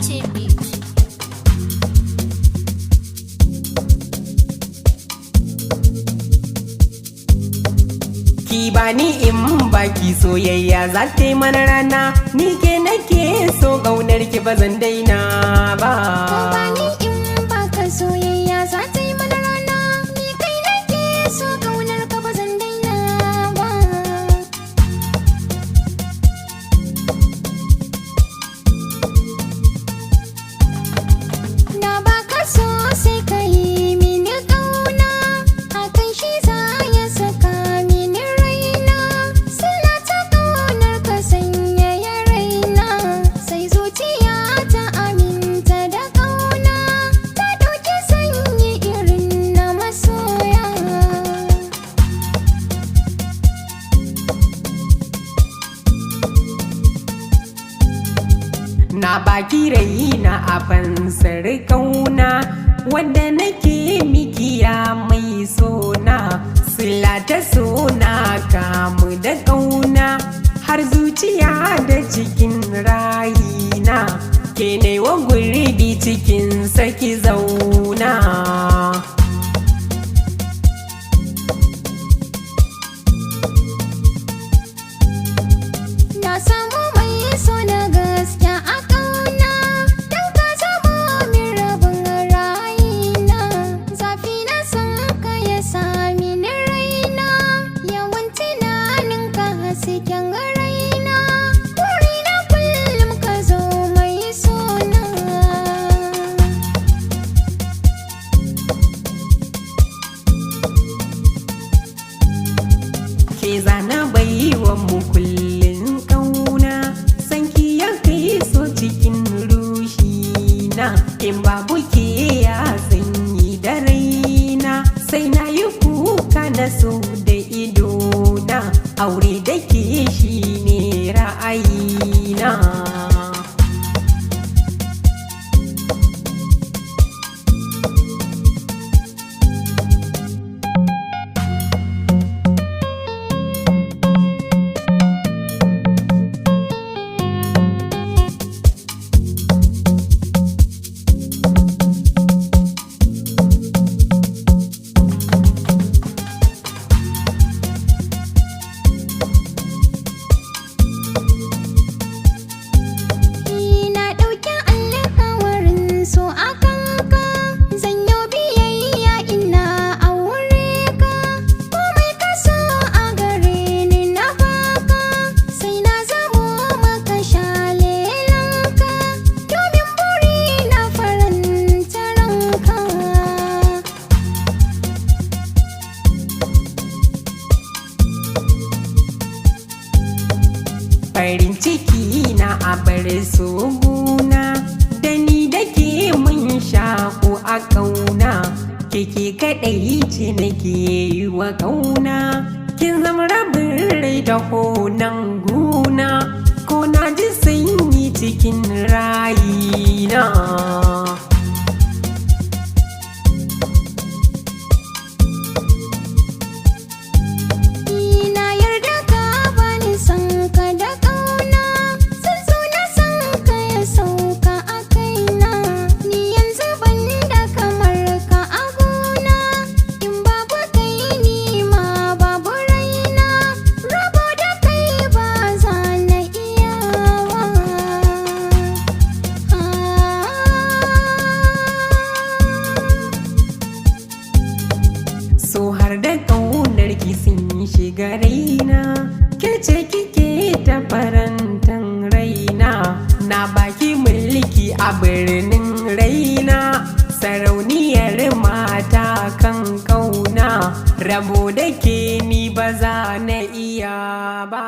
TV. Kibani in baki soyayya za ta yi mana rana, ni ke nake so ƙaunar ki ba zan daina ba. Kibani in baka soyayya za ta yi mana rana, ni kai nake so ƙaunar ka ba zan daina ba. Na baka so sai ka yi mini ƙauna, hakan shi za ya saka mini raina. Sila ta ƙaunar ka sanyaya raina, sai zuciya ta aminta da ƙauna, ta ɗauki sanyi irin na masoya. Na baki raina a fansar kauna, wanda nake mikiya mai sona. Sila ta sona kamu da kauna, har zuciya da cikin rayina. Ke ne wa gurbi cikin saki zauna. Na samu mai so na gaskiya a ƙauna, don ka zamo min rabin rayina. Zafi na son ka ya sami ni raina, yawan tunanin ka hasken raina. Burina kullum ka zo mai sona. Ke zana bai wa mu kullum kauna, sanki ya kai so cikin ruhina. In babu ke ya sanyi da raina, sai na yi kuka na so da idona. Aure da ke shi ne ra'ayina. Na ɗauki alƙawarin so a kanka, zan yi biyayya ina aure ka. Komai ka so a gare ni na baka, sai na zamo maka shalelanka, domin buri na faranta ranka. Farin ciki na a bar soguna, da ni da ke mun shaku a ƙauna. Keke kaɗai ce nake yi wa ƙauna, kin zama rabin rai da honan guna. Ko na ji sanyi cikin rayina. Na yarda ka bani son ka da ƙauna, zan so na san ka ya sauka a kaina. Ni yanzu ban da kamar ka a gona, in babu kai ni ma babu raina. Rabo da kai ba za na iya ba. So har da ƙaunar ki sun shiga raina, ke ce kike ta farantan raina. Na baki mulki a birnin raina, sarauniyar mata kan ƙauna. Rabo da ke ni ba za na iya ba.